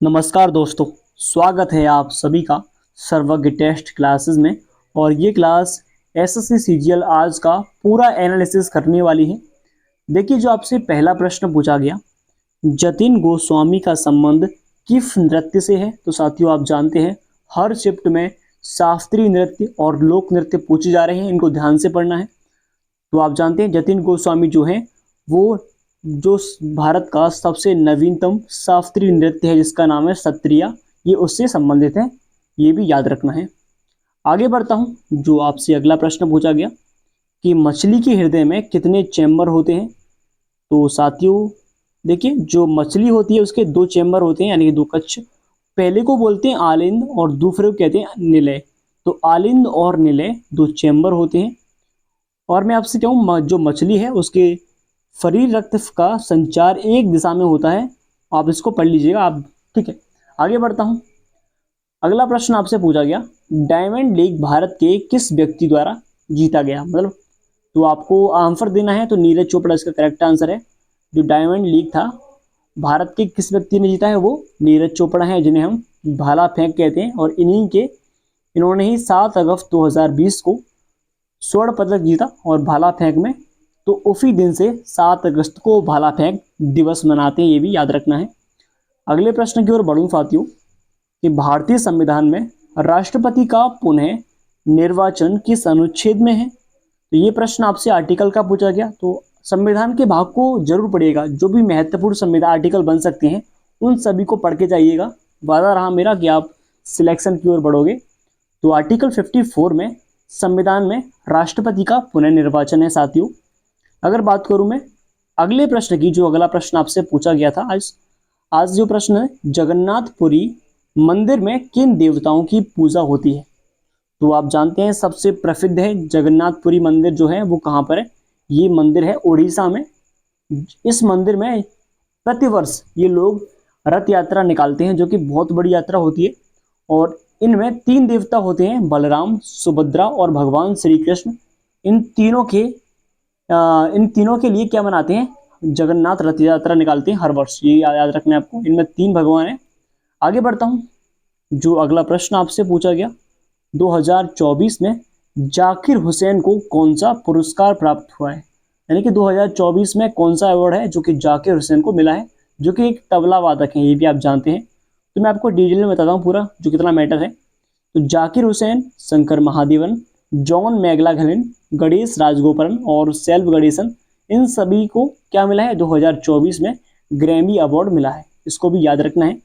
नमस्कार दोस्तों, स्वागत है आप सभी का सर्वज्ञ टेस्ट क्लासेस में। और ये क्लास एसएससी सीजीएल आज का पूरा एनालिसिस करने वाली है। देखिए, जो आपसे पहला प्रश्न पूछा गया, जतिन गोस्वामी का संबंध किस नृत्य से है। तो साथियों, आप जानते हैं हर शिफ्ट में शास्त्रीय नृत्य और लोक नृत्य पूछे जा रहे हैं, इनको ध्यान से पढ़ना है। तो आप जानते हैं जतिन गोस्वामी जो है वो जो भारत का सबसे नवीनतम शास्त्रीय नृत्य है जिसका नाम है सत्रिया, ये उससे संबंधित है, ये भी याद रखना है। आगे बढ़ता हूँ। जो आपसे अगला प्रश्न पूछा गया कि मछली के हृदय में कितने चैम्बर होते हैं। तो साथियों देखिए, जो मछली होती है उसके दो चैम्बर होते हैं, यानी कि दो कक्ष। पहले को बोलते हैं आलिंद और दूसरे को कहते हैं निलय। तो आलिंद और निलय दो चैम्बर होते हैं। और मैं आपसे कहूँ, जो मछली है उसके शरीर रक्त का संचार एक दिशा में होता है। आप इसको पढ़ लीजिएगा आप, ठीक है। आगे बढ़ता हूँ। अगला प्रश्न आपसे पूछा गया, डायमंड लीग भारत के किस व्यक्ति द्वारा जीता गया। मतलब तो आपको आंसर देना है, तो नीरज चोपड़ा इसका करेक्ट आंसर है। जो डायमंड लीग था भारत के किस व्यक्ति ने जीता है, वो नीरज चोपड़ा है, जिन्हें हम भाला फेंक कहते हैं। और इन्होंने ही 7 अगस्त 2020 को स्वर्ण पदक जीता। और भाला फेंक में तो उसी दिन से 7 अगस्त को भाला फेंक दिवस मनाते हैं, ये भी याद रखना है। अगले प्रश्न की ओर बढ़ूं साथियों, कि भारतीय संविधान में राष्ट्रपति का पुनः निर्वाचन किस अनुच्छेद में है। तो ये प्रश्न आपसे आर्टिकल का पूछा गया, तो संविधान के भाग को जरूर पढ़िएगा। जो भी महत्वपूर्ण संविधान आर्टिकल बन सकते हैं उन सभी को पढ़ के जाइएगा। वादा रहा मेरा कि आप सिलेक्शन की ओर बढ़ोगे। तो आर्टिकल 54 में संविधान में राष्ट्रपति का पुनर्निर्वाचन है साथियों। अगर बात करूं मैं अगले प्रश्न की, जो अगला प्रश्न आपसे पूछा गया था आज जो प्रश्न है, जगन्नाथपुरी मंदिर में किन देवताओं की पूजा होती है। तो आप जानते हैं सबसे प्रसिद्ध है जगन्नाथपुरी मंदिर, जो है वो कहाँ पर है। ये मंदिर है उड़ीसा में। इस मंदिर में प्रतिवर्ष ये लोग रथ यात्रा निकालते हैं, जो कि बहुत बड़ी यात्रा होती है। और इनमें 3 देवता होते हैं, बलराम, सुभद्रा और भगवान श्री कृष्ण। इन तीनों के लिए क्या मनाते हैं, जगन्नाथ रथ यात्रा निकालते हैं हर वर्ष। ये याद रखना है आपको, इनमें 3 भगवान हैं। आगे बढ़ता हूँ। जो अगला प्रश्न आपसे पूछा गया, 2024 में जाकिर हुसैन को कौन सा पुरस्कार प्राप्त हुआ है। यानी कि 2024 में कौन सा अवार्ड है जो कि जाकिर हुसैन को मिला है, जो कि एक तबला वादक है, ये भी आप जानते हैं। तो मैं आपको डिटेल में बताता हूँ पूरा जो कितना मैटर है। तो जाकिर हुसैन, शंकर महादेवन, जॉन मैगलाघलिन, गणेश राजगोपालन और सेल्व गणेशन, इन सभी को क्या मिला है, 2024 में ग्रैमी अवार्ड मिला है। इसको भी याद रखना है,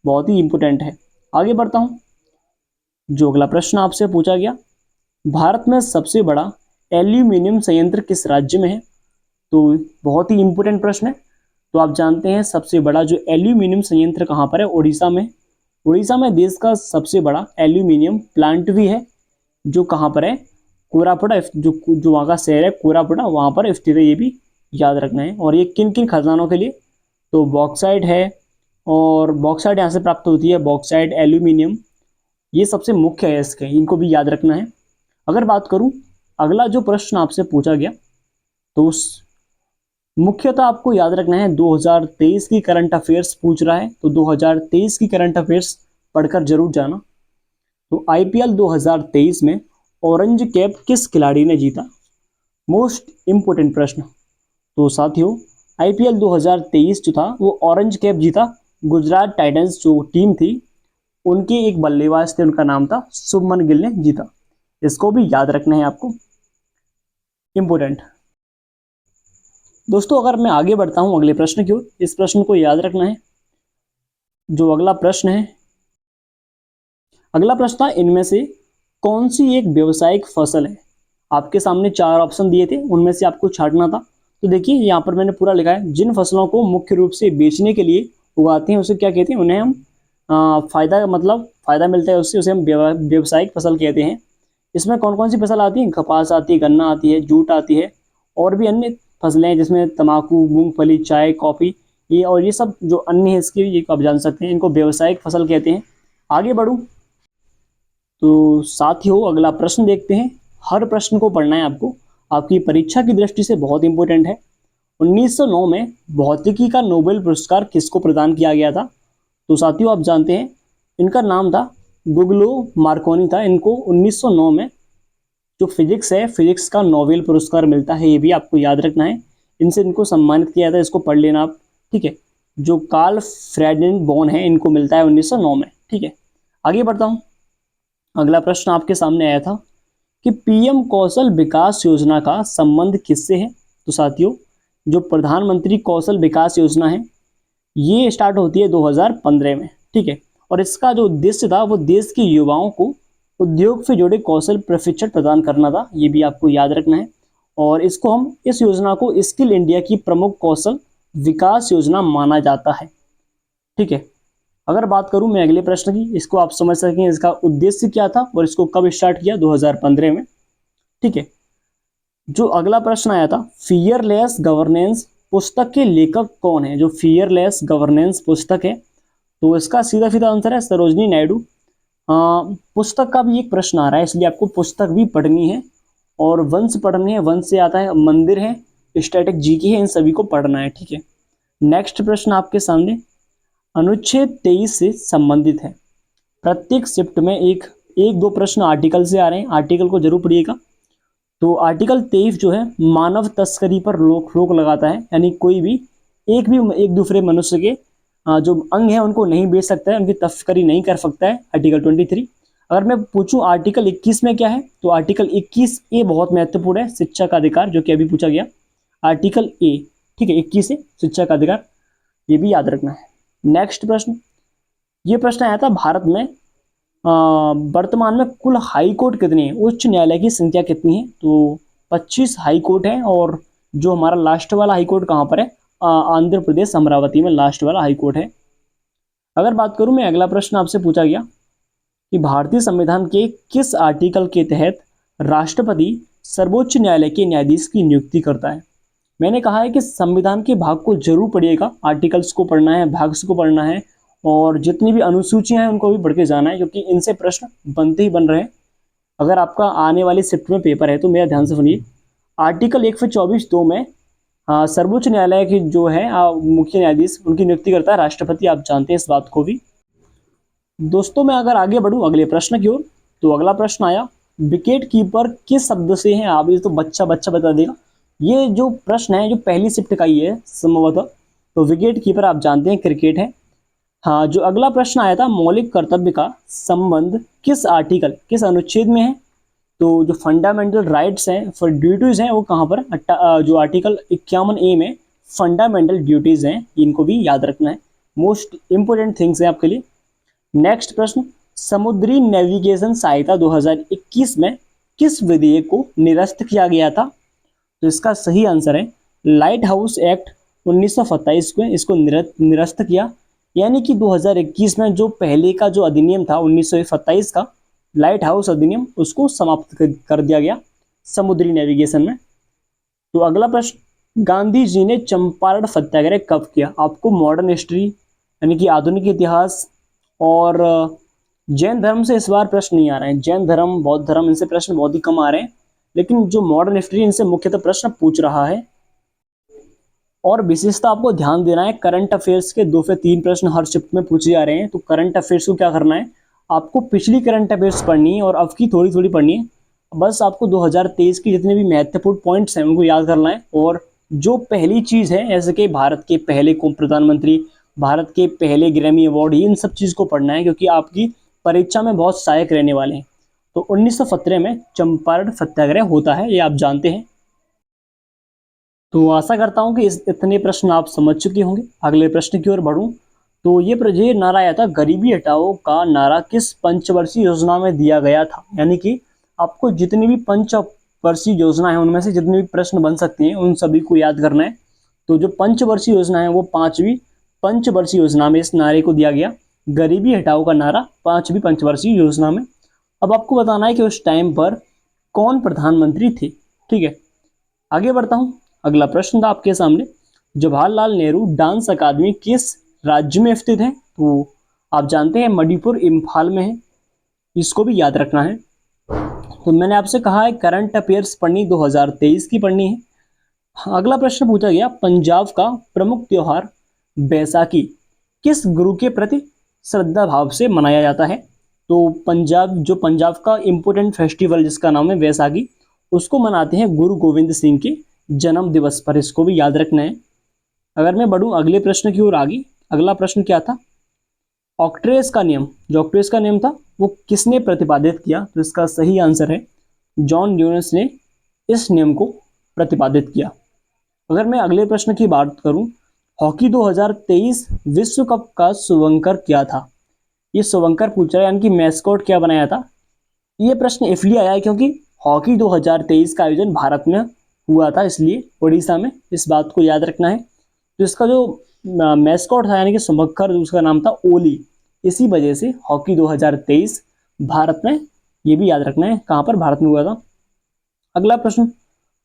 बहुत ही इंपॉर्टेंट है। आगे बढ़ता हूँ। जो अगला प्रश्न आपसे पूछा गया, भारत में सबसे बड़ा एल्यूमिनियम संयंत्र किस राज्य में है। तो बहुत ही इंपॉर्टेंट प्रश्न है। तो आप जानते हैं सबसे बड़ा जो एल्यूमिनियम संयंत्र कहाँ पर है, उड़ीसा में। उड़ीसा में देश का सबसे बड़ा एल्यूमिनियम प्लांट भी है, जो कहाँ पर है, कोरापुटा। जो वहाँ का शहर है कोरापुटा, वहाँ पर स्थित है, ये भी याद रखना है। और ये किन किन खदानों के लिए, तो बॉक्साइट है, और बॉक्साइट यहाँ से प्राप्त होती है, बॉक्साइट, एल्यूमिनियम, ये सबसे मुख्य है इसके, इनको भी याद रखना है। अगर बात करूँ अगला जो प्रश्न आपसे पूछा गया, तो मुख्यतः आपको याद रखना है 2023 की करंट अफेयर्स पूछ रहा है। तो 2023 की करंट अफेयर्स पढ़कर जरूर जाना। तो आईपीएल 2023 में ऑरेंज कैप किस खिलाड़ी ने जीता। मोस्ट इंपोर्टेंट प्रश्न। तो साथियों आईपीएल 2023 जो था वो ऑरेंज कैप जीता गुजरात टाइटंस जो टीम थी, उनके एक बल्लेबाज थे, उनका नाम था शुभमन गिल ने जीता। इसको भी याद रखना है आपको, इंपोर्टेंट। दोस्तों अगर मैं आगे बढ़ता हूं अगले प्रश्न की ओर, इस प्रश्न को याद रखना है। जो अगला प्रश्न है, अगला प्रश्न था, इनमें से कौन सी एक व्यावसायिक फसल है। आपके सामने 4 ऑप्शन दिए थे, उनमें से आपको छांटना था। तो देखिए यहाँ पर मैंने पूरा लिखा है, जिन फसलों को मुख्य रूप से बेचने के लिए उगाते हैं उसे क्या कहते हैं, उन्हें हम फायदा मिलता है उससे, उसे हम व्यावसायिक फसल कहते हैं। इसमें कौन कौन सी फसल आती है, कपास आती है, गन्ना आती है, जूट आती है, और भी अन्य फसलें हैं जिसमें तंबाकू, मूंगफली, चाय, कॉफ़ी, ये सब जो अन्य है इसके, ये आप जान सकते हैं, इनको व्यावसायिक फसल कहते हैं। आगे बढ़ूँ तो साथियों अगला प्रश्न देखते हैं। हर प्रश्न को पढ़ना है आपको, आपकी परीक्षा की दृष्टि से बहुत इंपॉर्टेंट है। 1909 में भौतिकी का नोबेल पुरस्कार किसको प्रदान किया गया था। तो साथियों आप जानते हैं इनका नाम था गुगलो मार्कोनी था। इनको 1909 में जो फिजिक्स है, फिजिक्स का नोबेल पुरस्कार मिलता है, ये भी आपको याद रखना है। इनसे इनको सम्मानित किया था, इसको पढ़ लेना आप, ठीक है। जो कार्ल फ्रेडरिक बोन है, इनको मिलता है 1909 में, ठीक है। आगे बढ़ता हूँ। अगला प्रश्न आपके सामने आया था कि पीएम कौशल विकास योजना का संबंध किससे है। तो साथियों जो प्रधानमंत्री कौशल विकास योजना है, ये स्टार्ट होती है 2015 में, ठीक है। और इसका जो उद्देश्य था वो देश के युवाओं को उद्योग से जुड़े कौशल प्रशिक्षण प्रदान करना था, ये भी आपको याद रखना है। और इसको हम, इस योजना को स्किल इंडिया की प्रमुख कौशल विकास योजना माना जाता है, ठीक है। अगर बात करूं मैं अगले प्रश्न की, इसको आप समझ सकें इसका उद्देश्य क्या था और इसको कब स्टार्ट किया, 2015 में, ठीक है। जो अगला प्रश्न आया था, फियरलेस गवर्नेंस पुस्तक के लेखक कौन है। जो फियरलेस गवर्नेंस पुस्तक है, तो इसका सीधा सीधा आंसर है सरोजनी नायडू। पुस्तक का भी एक प्रश्न आ रहा है, इसलिए आपको पुस्तक भी पढ़नी है और वंश पढ़नी है। वंश से आता है मंदिर है, स्टैटिक जीके है, इन सभी को पढ़ना है, ठीक है। नेक्स्ट प्रश्न आपके सामने अनुच्छेद 23 से संबंधित है। प्रत्येक शिफ्ट में एक एक दो प्रश्न आर्टिकल से आ रहे हैं, आर्टिकल को जरूर पढ़िएगा। तो आर्टिकल 23 जो है मानव तस्करी पर रोक लगाता है, यानी कोई भी एक दूसरे मनुष्य के जो अंग है उनको नहीं बेच सकता है, उनकी तस्करी नहीं कर सकता है, आर्टिकल 23। अगर मैं पूछूं आर्टिकल 21 में क्या है, तो आर्टिकल 21 ए बहुत महत्वपूर्ण है, शिक्षा का अधिकार, जो कि अभी पूछा गया, आर्टिकल ए, ठीक है, 21 है शिक्षा का अधिकार, ये भी याद रखना है। नेक्स्ट प्रश्न, ये प्रश्न आया था भारत में वर्तमान में कुल हाई कोर्ट कितनी है, उच्च न्यायालय की संख्या कितनी है। तो 25 हाई कोर्ट है, और जो हमारा लास्ट वाला हाई कोर्ट कहाँ पर है, आंध्र प्रदेश अमरावती में लास्ट वाला हाई कोर्ट है। अगर बात करूं मैं, अगला प्रश्न आपसे पूछा गया कि भारतीय संविधान के किस आर्टिकल के तहत राष्ट्रपति सर्वोच्च न्यायालय के न्यायाधीश की नियुक्ति करता है। मैंने कहा है कि संविधान के भाग को जरूर पढ़िएगा, आर्टिकल्स को पढ़ना है, भाग्स को पढ़ना है, और जितनी भी अनुसूचियां हैं उनको भी पढ़ के जाना है, क्योंकि इनसे प्रश्न बनते ही बन रहे हैं। अगर आपका आने वाली शिफ्ट में पेपर है तो मेरा ध्यान से सुनिए। आर्टिकल 124(2) में सर्वोच्च न्यायालय की जो है मुख्य न्यायाधीश, उनकी नियुक्ति करता है राष्ट्रपति, आप जानते हैं इस बात को भी। दोस्तों मैं अगर आगे बढ़ूं अगले प्रश्न की ओर, तो अगला प्रश्न आया, विकेट कीपर किस शब्द से है। आप ये तो बच्चा बता देगा, ये जो प्रश्न है जो पहली शिफ्ट का ही है संभवतः। तो विकेट कीपर आप जानते हैं क्रिकेट है। हाँ, जो अगला प्रश्न आया था, मौलिक कर्तव्य का संबंध किस आर्टिकल, किस अनुच्छेद में है। तो जो फंडामेंटल राइट्स हैं, फॉर ड्यूटीज हैं, वो कहाँ पर, जो आर्टिकल 51A में फंडामेंटल ड्यूटीज हैं, इनको भी याद रखना है, मोस्ट इंपोर्टेंट थिंग्स हैं आपके लिए। नेक्स्ट प्रश्न, समुद्री नेविगेशन सहायता 2021 में किस विधेयक को निरस्त किया गया था। तो इसका सही आंसर है लाइट हाउस एक्ट 1927 को इसको निरस्त किया, यानी कि 2021 में जो पहले का जो अधिनियम था 1927 का लाइट हाउस अधिनियम, उसको समाप्त कर दिया गया समुद्री नेविगेशन में। तो अगला प्रश्न, गांधी जी ने चंपारण सत्याग्रह कब किया। आपको मॉडर्न हिस्ट्री यानी कि आधुनिक इतिहास और जैन धर्म से इस बार प्रश्न नहीं आ रहे हैं, जैन धर्म, बौद्ध धर्म, इनसे प्रश्न बहुत ही कम आ रहे हैं, लेकिन जो मॉडर्न हिस्ट्री इनसे मुख्यतः प्रश्न पूछ रहा है। और विशेषता आपको ध्यान देना है, करंट अफेयर्स के 2 से 3 प्रश्न हर शिफ्ट में पूछे जा रहे हैं। तो करंट अफेयर्स को क्या करना है, आपको पिछली करंट अफेयर्स पढ़नी है और अब की थोड़ी थोड़ी पढ़नी है। बस आपको 2023 की जितने भी महत्वपूर्ण पॉइंट्स हैं उनको याद करना है। और जो पहली चीज़ है, जैसे कि भारत के पहले को प्रधानमंत्री, भारत के पहले ग्रैमी अवार्ड, इन सब चीज़ को पढ़ना है, क्योंकि आपकी परीक्षा में बहुत सहायक रहने वाले हैं। तो 1917 में चंपारण सत्याग्रह होता है, ये आप जानते हैं। तो आशा करता हूं कि इतने प्रश्न आप समझ चुके होंगे। अगले प्रश्न की ओर बढ़ूं, तो ये नारा आया था, गरीबी हटाओ का नारा किस पंचवर्षीय योजना में दिया गया था। यानी कि आपको जितनी भी पंचवर्षीय योजना है उनमें से जितने भी प्रश्न बन सकती हैं उन सभी को याद करना है। तो जो पंचवर्षीय योजना है वो 5वीं पंचवर्षीय योजना में इस नारे को दिया गया, गरीबी हटाओ का नारा 5वीं पंचवर्षीय योजना में। अब आपको बताना है कि उस टाइम पर कौन प्रधानमंत्री थे, ठीक है। आगे बढ़ता हूँ, अगला प्रश्न था आपके सामने, जवाहरलाल नेहरू डांस अकादमी किस राज्य में स्थित है। तो आप जानते हैं मणिपुर, इम्फाल में है, इसको भी याद रखना है। तो मैंने आपसे कहा है करंट अफेयर्स पढ़नी 2023 की पढ़नी है। अगला प्रश्न पूछा गया, पंजाब का प्रमुख त्योहार बैसाखी किस गुरु के प्रति श्रद्धा भाव से मनाया जाता है। तो पंजाब का इम्पोर्टेंट फेस्टिवल जिसका नाम है वैसाखी, उसको मनाते हैं गुरु गोविंद सिंह के जन्म दिवस पर, इसको भी याद रखना है। अगर मैं बढ़ूं अगले प्रश्न की ओर आगे, अगला प्रश्न क्या था, ऑक्ट्रेस का नियम, जो ऑक्ट्रेस का नियम था वो किसने प्रतिपादित किया? तो इसका सही आंसर है जॉन न्यूटन ने इस नियम को प्रतिपादित किया। अगर मैं अगले प्रश्न की बात करूं, हॉकी 2023 विश्व कप का शुभंकर क्या था? ये शुभंकर पूछा है, यानी कि मैस्कॉट क्या बनाया था? ये प्रश्न इसलिए आया है क्योंकि हॉकी 2023 का आयोजन भारत में हुआ था, इसलिए उड़ीसा में, इस बात को याद रखना है। तो इसका जो मैस्कॉट था यानी कि शुभंकर, उसका नाम था ओली, इसी वजह से हॉकी 2023 भारत में, ये भी याद रखना है कहाँ पर, भारत में हुआ था। अगला प्रश्न,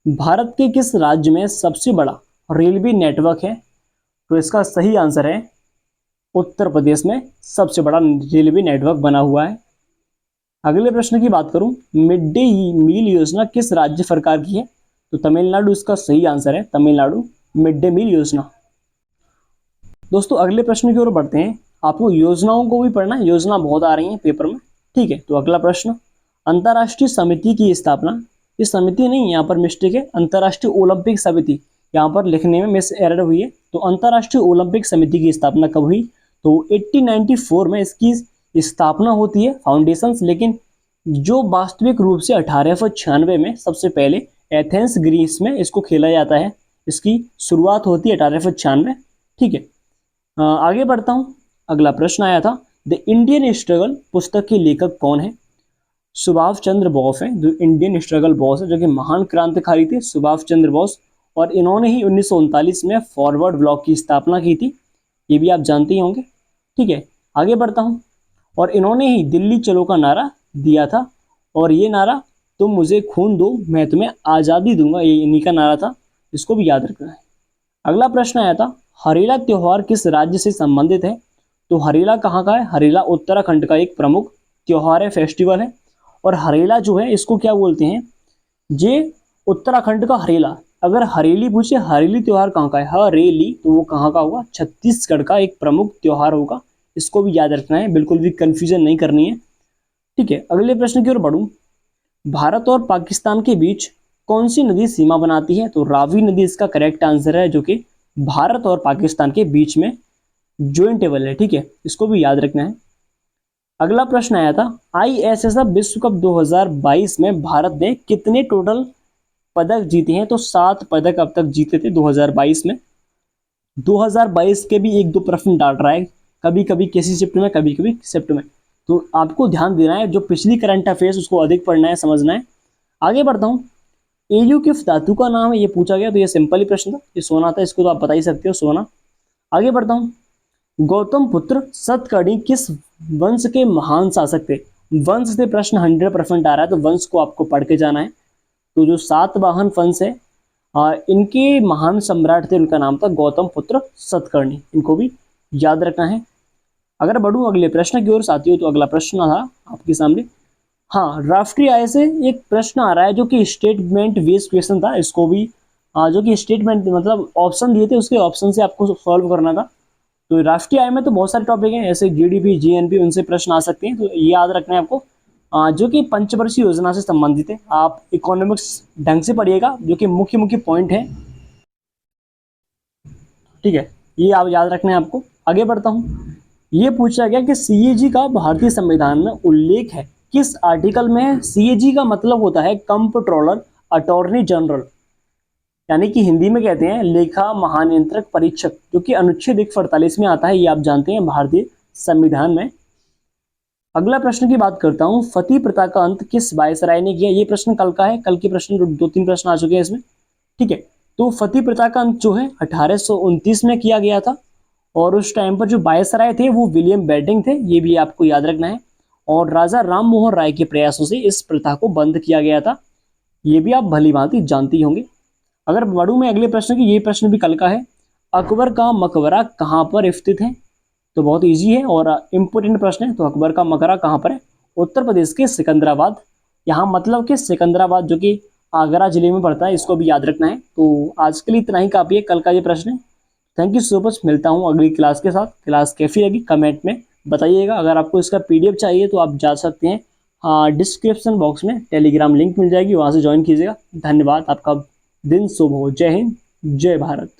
भारत के किस राज्य में सबसे बड़ा रेलवे नेटवर्क है? तो इसका सही आंसर है उत्तर प्रदेश में सबसे बड़ा रेलवे नेटवर्क बना हुआ है। अगले प्रश्न की बात करूं, मिड डे मील योजना किस राज्य सरकार की है? तो तमिलनाडु इसका सही आंसर है, तमिलनाडु मिड डे मील योजना। दोस्तों अगले प्रश्न की ओर बढ़ते हैं। आपको योजनाओं को भी पढ़ना है, योजना बहुत आ रही है पेपर में, ठीक है। तो अगला प्रश्न, अंतर्राष्ट्रीय समिति की स्थापना, ये समिति नहीं, यहाँ पर मिस्टेक है, अंतर्राष्ट्रीय ओलंपिक समिति, यहाँ पर लिखने में मिस एरर हुई है। तो अंतर्राष्ट्रीय ओलंपिक समिति की स्थापना कब हुई? तो 1894 में इसकी स्थापना होती है, फाउंडेशंस, लेकिन जो वास्तविक रूप से 1896 में सबसे पहले एथेंस ग्रीस में इसको खेला जाता है, इसकी शुरुआत होती है 1896, ठीक है। आगे बढ़ता हूँ, अगला प्रश्न आया था, द इंडियन स्ट्रगल पुस्तक के लेखक कौन है? सुभाष चंद्र बोस हैं, जो इंडियन स्ट्रगल बॉस है, जो कि महान क्रांतिकारी थे सुभाष चंद्र बोस, और इन्होंने ही 1939 में फॉरवर्ड ब्लॉक की स्थापना की थी, ये भी आप जानते ही होंगे, ठीक है। आगे बढ़ता हूँ, और इन्होंने ही दिल्ली चलो का नारा दिया था, और ये नारा, तुम मुझे खून दो मैं तुम्हें आज़ादी दूंगा, ये इन्हीं का नारा था, इसको भी याद रखना है। अगला प्रश्न आया था, हरेला त्योहार किस राज्य से संबंधित है? तो हरेला कहाँ का है? हरेला उत्तराखंड का एक प्रमुख त्योहार है, फेस्टिवल है। और हरेला जो है इसको क्या बोलते हैं, जे उत्तराखंड का हरेला। अगर हरेली पूछे, हरेली त्योहार कहाँ का है, हरेली, तो वो कहाँ का होगा? छत्तीसगढ़ का एक प्रमुख त्योहार होगा, इसको भी याद रखना है, बिल्कुल भी कंफ्यूजन नहीं करनी है, ठीक है। अगले प्रश्न की ओर बढ़ूं, भारत और पाकिस्तान के बीच कौन सी नदी सीमा बनाती है? तो रावी नदी इसका करेक्ट आंसर है, जो कि भारत और पाकिस्तान के बीच में ज्वाइंटेबल है, ठीक है, इसको भी याद रखना है। अगला प्रश्न आया था, ISSF विश्व कप 2022 में भारत ने कितने टोटल पदक जीते हैं? तो 7 पदक अब तक जीते थे 2022 में। 2022 के भी एक दो प्रश्न डाल रहा है, कभी कभी किसी शिफ्ट में, कभी कभी शिफ्ट में, तो आपको ध्यान देना है, जो पिछली करंट अफेयर्स उसको अधिक पढ़ना है, समझना है। आगे बढ़ता हूँ, एयू किस धातु का नाम है, ये पूछा गया, तो ये सिंपल ही प्रश्न था, ये सोना था, इसको तो आप बता ही सकते हो, सोना। आगे बढ़ता हूँ, गौतम पुत्र सतकर्णी किस वंश के महान शासक थे? वंश से प्रश्न 100% आ रहा है, तो वंश को आपको पढ़ के जाना है। तो जो सातवाहन वंश है, इनके महान सम्राट थे, उनका नाम था गौतम पुत्र सतकर्णी, इनको भी याद रखना है। अगर बढ़ूँ अगले प्रश्न की ओर साथियों, तो अगला प्रश्न था आपके सामने, हाँ, राष्ट्रीय आय से एक प्रश्न आ रहा है, जो कि स्टेटमेंट बेस्ड क्वेश्चन था, इसको भी जो कि स्टेटमेंट मतलब ऑप्शन दिए थे, उसके ऑप्शन से आपको सॉल्व करना था। तो राष्ट्रीय आय में तो बहुत सारे टॉपिक हैं, ऐसे GDP GNP, उनसे प्रश्न आ सकते हैं, तो ये याद रखना है आपको, जो कि पंचवर्षीय योजना से संबंधित है। आप इकोनॉमिक्स ढंग से पढ़िएगा, जो कि मुख्य मुख्य पॉइंट है, ठीक है, ये आप याद रखना है आपको। आगे बढ़ता हूँ, ये पूछा गया कि CAG का भारतीय संविधान में उल्लेख है, किस आर्टिकल में है? CAG का मतलब होता है कंप्ट्रोलर अटॉर्नी जनरल, यानी कि हिंदी में कहते हैं लेखा महानियंत्रक परीक्षक, जो कि अनुच्छेद 148 में आता है, ये आप जानते हैं भारतीय संविधान में। अगला प्रश्न की बात करता हूँ, फतेह प्रथा का अंत किस वायसराय ने किया? ये प्रश्न कल का है, कल के प्रश्न 2-3 प्रश्न आ चुके हैं इसमें, ठीक है। तो फतेह प्रथा का अंत जो है 1829 में किया गया था, और उस टाइम पर जो वायसराय थे वो विलियम बेंटिंक थे, ये भी आपको याद रखना है। और राजा राम मोहन राय के प्रयासों से इस प्रथा को बंद किया गया था, ये भी आप भली भांति जानते ही होंगे। अगर बढ़ूं मैं अगले प्रश्न की, ये प्रश्न भी कल का है, अकबर का मकबरा कहाँ पर स्थित है? तो बहुत इजी है और इम्पोर्टेंट प्रश्न है। तो अकबर का मकबरा कहाँ पर है? उत्तर प्रदेश के सिकंदराबाद, यहाँ मतलब कि सिकंदराबाद जो कि आगरा जिले में पड़ता है, इसको भी याद रखना है। तो आज के लिए इतना ही काफ़ी है, कल का ये प्रश्न है। थैंक यू सो मच, मिलता हूँ अगली क्लास के साथ। क्लास कैसी लगी कमेंट में बताइएगा। अगर आपको इसका PDF चाहिए तो आप जा सकते हैं, डिस्क्रिप्शन बॉक्स में टेलीग्राम लिंक मिल जाएगी, वहाँ से ज्वाइन कीजिएगा। धन्यवाद, आपका दिन शुभ हो। जय हिंद, जय भारत।